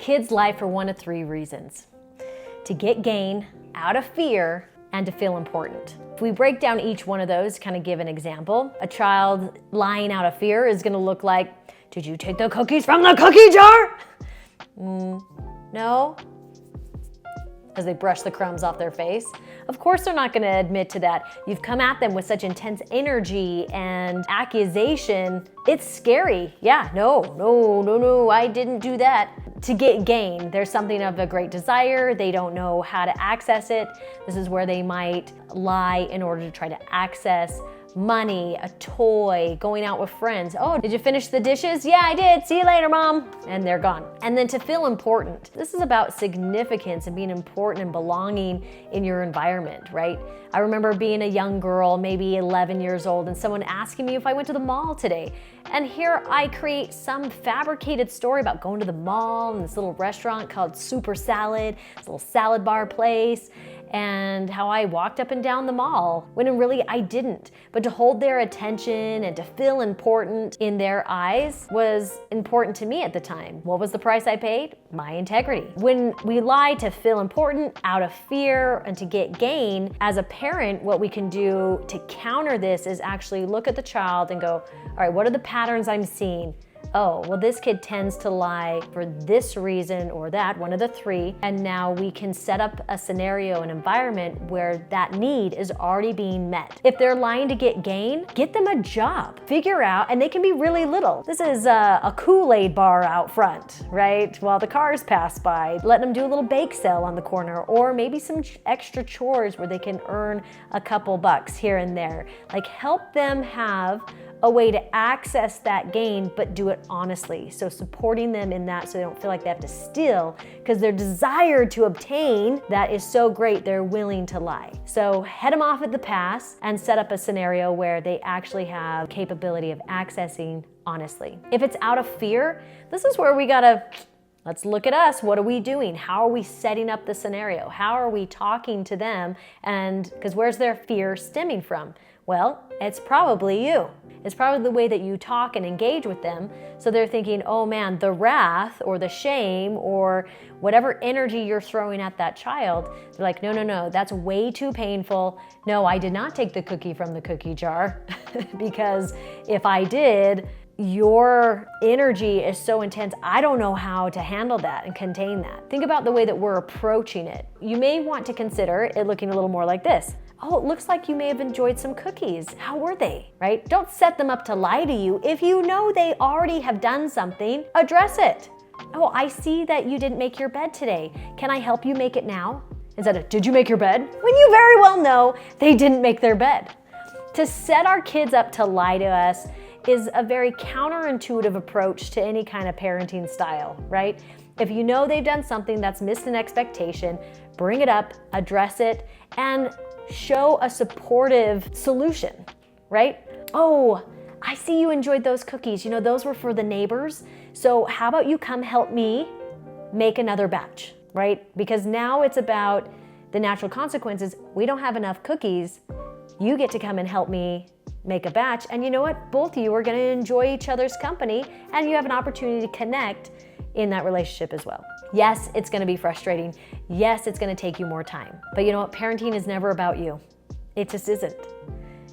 kids lie for one of three reasons: to get gain, out of fear, and to feel important. If we break down each one of those, kind of give an example, a child lying out of fear is going to look like, did you take the cookies from the cookie jar? No. As they brush the crumbs off their face. Of course they're not going to admit to that. You've come at them with such intense energy and accusation. It's scary. Yeah, no, I didn't do that. To get gain, there's something of a great desire. They don't know how to access it. This is where they might lie in order to try to access money, a toy, going out with friends. Oh, did you finish the dishes? Yeah, I did. See you later, Mom. And they're gone. And then to feel important. This is about significance and being important and belonging in your environment, right? I remember being a young girl, maybe 11 years old, and someone asking me if I went to the mall today. And here I create some fabricated story about going to the mall and this little restaurant called Super Salad, this little salad bar place, and how I walked up and down the mall, when really I didn't. But to hold their attention and to feel important in their eyes was important to me at the time. What was the price I paid? My integrity. When we lie to feel important out of fear and to get gain, as a parent, what we can do to counter this is actually look at the child and go, all right, what are the patterns I'm seeing? Oh, well, this kid tends to lie for this reason or that, one of the three, and now we can set up a scenario, an environment where that need is already being met. If they're lying to get gain, get them a job. Figure out, and they can be really little. This is a Kool-Aid bar out front, right? While the cars pass by, let them do a little bake sale on the corner, or maybe some extra chores where they can earn a couple bucks here and there. Like, help them have a way to access that gain, but do it honestly. So supporting them in that so they don't feel like they have to steal, because their desire to obtain that is so great, they're willing to lie. So head them off at the pass and set up a scenario where they actually have capability of accessing honestly. If it's out of fear, this is where we let's look at us. What are we doing? How are we setting up the scenario? How are we talking to them? And because where's their fear stemming from? Well, it's probably you. It's probably the way that you talk and engage with them. So they're thinking, oh man, the wrath or the shame or whatever energy you're throwing at that child, they're like, no, that's way too painful. No, I did not take the cookie from the cookie jar because if I did, your energy is so intense, I don't know how to handle that and contain that. Think about the way that we're approaching it. You may want to consider it looking a little more like this. Oh, it looks like you may have enjoyed some cookies. How were they, right? Don't set them up to lie to you. If you know they already have done something, address it. Oh, I see that you didn't make your bed today. Can I help you make it now? Instead of, did you make your bed? When you very well know they didn't make their bed. To set our kids up to lie to us is a very counterintuitive approach to any kind of parenting style, right? If you know they've done something that's missed an expectation, bring it up, address it, and show a supportive solution, right? Oh, I see you enjoyed those cookies. You know, those were for the neighbors. So how about you come help me make another batch, right? Because now it's about the natural consequences. We don't have enough cookies. You get to come and help me make a batch. And you know what? Both of you are going to enjoy each other's company and you have an opportunity to connect in that relationship as well. Yes, it's going to be frustrating. Yes, it's going to take you more time. But you know what? Parenting is never about you. It just isn't.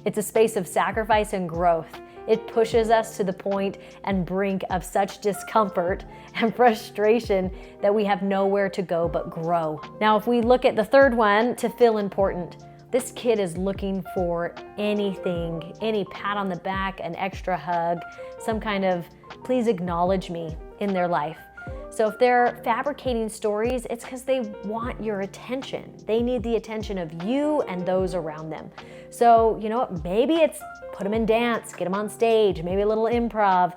It's a space of sacrifice and growth. It pushes us to the point and brink of such discomfort and frustration that we have nowhere to go but grow. Now, if we look at the third one, to feel important, this kid is looking for anything, any pat on the back, an extra hug, some kind of please acknowledge me in their life. So if they're fabricating stories, it's because they want your attention. They need the attention of you and those around them. So, you know what, maybe it's put them in dance, get them on stage, maybe a little improv.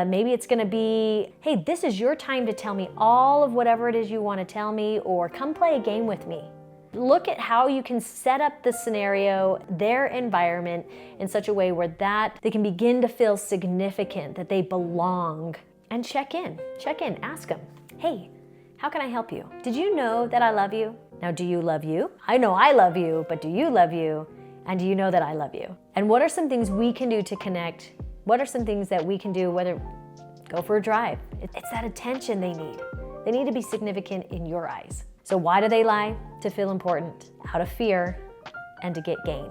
Maybe it's gonna be, hey, this is your time to tell me all of whatever it is you wanna tell me, or come play a game with me. Look at how you can set up the scenario, their environment in such a way where that they can begin to feel significant, that they belong. And check in, ask them, hey, how can I help you? Did you know that I love you? Now, do you love you? I know I love you, but do you love you? And do you know that I love you? And what are some things we can do to connect? What are some things that we can do, whether go for a drive? It's that attention they need. They need to be significant in your eyes. So why do they lie? To feel important, out of fear, and to get gain.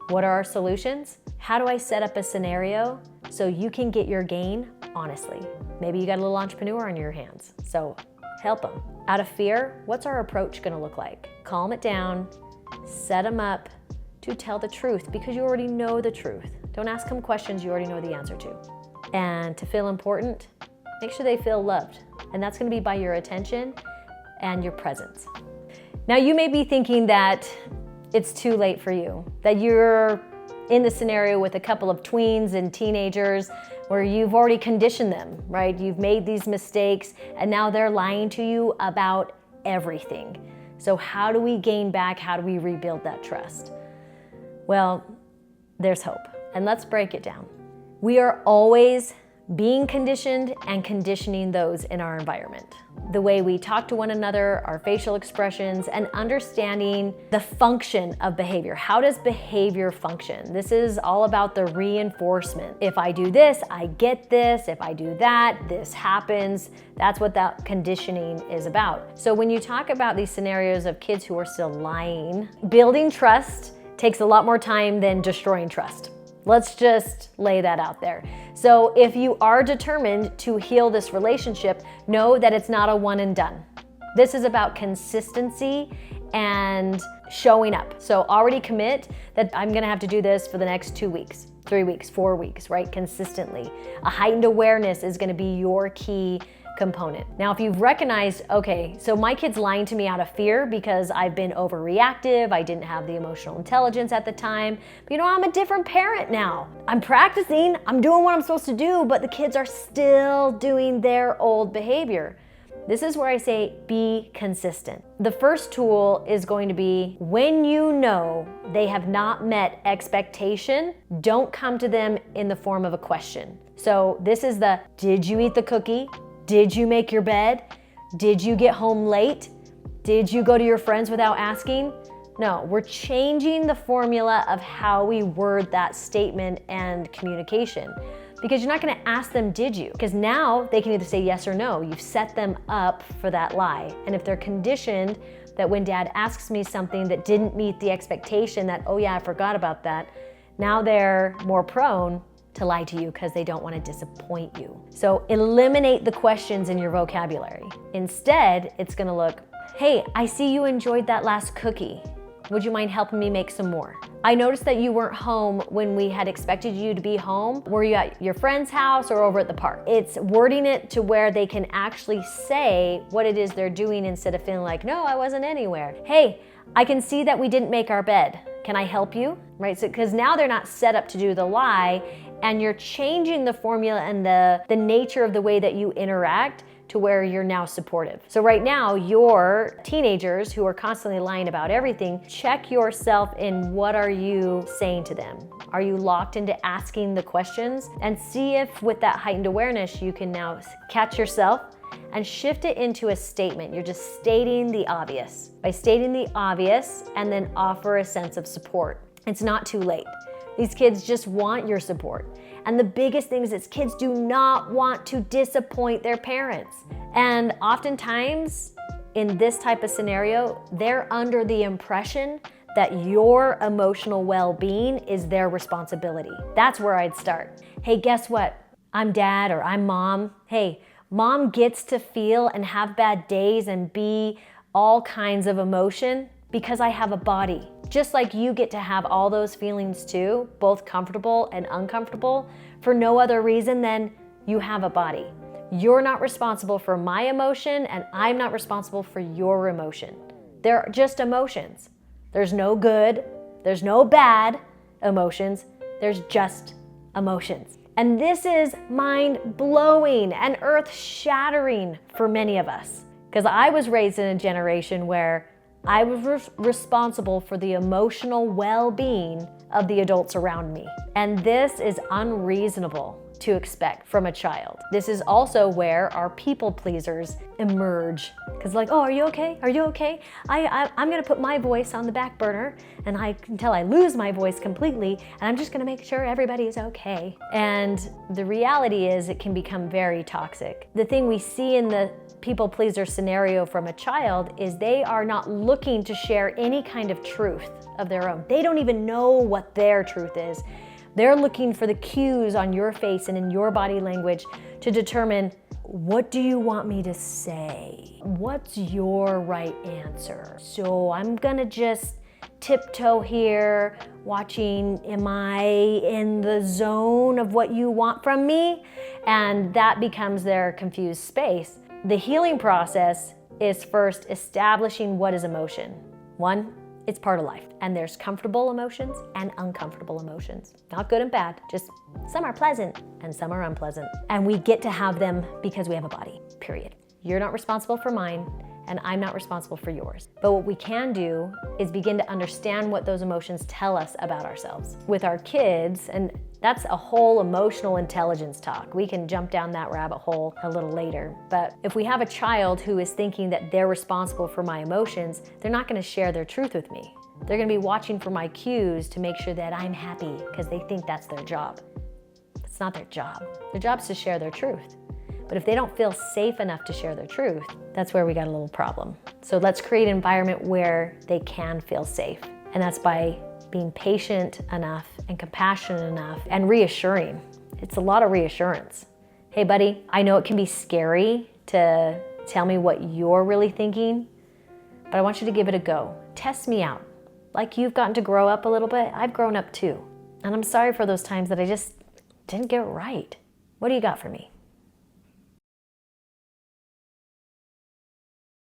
What are our solutions? How do I set up a scenario so you can get your gain honestly? Maybe you got a little entrepreneur on your hands, so help them. Out of fear, what's our approach gonna look like? Calm it down, set them up to tell the truth because you already know the truth. Don't ask them questions you already know the answer to. And to feel important, make sure they feel loved. And that's gonna be by your attention and your presence. Now you may be thinking that it's too late for you, that you're in the scenario with a couple of tweens and teenagers where you've already conditioned them, right? You've made these mistakes and now they're lying to you about everything. So how do we gain back? How do we rebuild that trust? Well, there's hope. And let's break it down. We are always being conditioned and conditioning those in our environment. The way we talk to one another, our facial expressions, and understanding the function of behavior. How does behavior function? This is all about the reinforcement. If I do this, I get this. If I do that, this happens. That's what that conditioning is about. So when you talk about these scenarios of kids who are still lying, building trust takes a lot more time than destroying trust. Let's just lay that out there. So if you are determined to heal this relationship, know that it's not a one and done. This is about consistency and showing up. So already commit that I'm gonna have to do this for the next 2 weeks, 3 weeks, 4 weeks, right? Consistently. A heightened awareness is gonna be your key component. Now, if you've recognized, okay, so my kid's lying to me out of fear because I've been overreactive, I didn't have the emotional intelligence at the time, but you know, I'm a different parent now. I'm practicing, I'm doing what I'm supposed to do, but the kids are still doing their old behavior. This is where I say, be consistent. The first tool is going to be when you know they have not met expectation, don't come to them in the form of a question. So this is the, did you eat the cookie? Did you make your bed? Did you get home late? Did you go to your friends without asking? No, we're changing the formula of how we word that statement and communication. Because you're not gonna ask them, did you? Because now they can either say yes or no. You've set them up for that lie. And if they're conditioned that when dad asks me something that didn't meet the expectation that, oh yeah, I forgot about that, now they're more prone to lie to you because they don't want to disappoint you. So eliminate the questions in your vocabulary. Instead, it's going to look, hey, I see you enjoyed that last cookie. Would you mind helping me make some more? I noticed that you weren't home when we had expected you to be home. Were you at your friend's house or over at the park? It's wording it to where they can actually say what it is they're doing instead of feeling like, no, I wasn't anywhere. Hey, I can see that we didn't make our bed. Can I help you? Right? So, because now they're not set up to do the lie, and you're changing the formula and the nature of the way that you interact to where you're now supportive. So right now, your teenagers who are constantly lying about everything, check yourself in what are you saying to them? Are you locked into asking the questions? And see if with that heightened awareness, you can now catch yourself and shift it into a statement. You're just stating the obvious. By stating the obvious and then offer a sense of support. It's not too late. These kids just want your support. And the biggest thing is kids do not want to disappoint their parents. And oftentimes in this type of scenario, they're under the impression that your emotional well-being is their responsibility. That's where I'd start. Hey, guess what? I'm dad or I'm mom. Hey, mom gets to feel and have bad days and be all kinds of emotion because I have a body. Just like you get to have all those feelings too, both comfortable and uncomfortable, for no other reason than you have a body. You're not responsible for my emotion and I'm not responsible for your emotion. They're just emotions. There's no good, there's no bad emotions, there's just emotions. And this is mind-blowing and earth-shattering for many of us. Because I was raised in a generation where I was responsible for the emotional well-being of the adults around me. And this is unreasonable. to expect from a child. This is also where our people pleasers emerge. Because like, oh, are you okay? Are you okay? I'm gonna put my voice on the back burner and until I lose my voice completely, and I'm just gonna make sure everybody is okay. And the reality is it can become very toxic. The thing we see in the people pleaser scenario from a child is they are not looking to share any kind of truth of their own. They don't even know what their truth is. They're looking for the cues on your face and in your body language to determine, what do you want me to say? What's your right answer? So I'm gonna just tiptoe here, watching, am I in the zone of what you want from me? And that becomes their confused space. The healing process is first establishing what is emotion. One, it's part of life. And there's comfortable emotions and uncomfortable emotions. Not good and bad, just some are pleasant and some are unpleasant. And we get to have them because we have a body, period. You're not responsible for mine, and I'm not responsible for yours. But what we can do is begin to understand what those emotions tell us about ourselves. With our kids, and that's a whole emotional intelligence talk. We can jump down that rabbit hole a little later. But if we have a child who is thinking that they're responsible for my emotions, they're not gonna share their truth with me. They're gonna be watching for my cues to make sure that I'm happy because they think that's their job. It's not their job. Their job is to share their truth. But if they don't feel safe enough to share their truth, that's where we got a little problem. So let's create an environment where they can feel safe. And that's by being patient enough and compassionate enough and reassuring. It's a lot of reassurance. Hey buddy, I know it can be scary to tell me what you're really thinking, but I want you to give it a go. Test me out. Like you've gotten to grow up a little bit, I've grown up too. And I'm sorry for those times that I just didn't get it right. What do you got for me?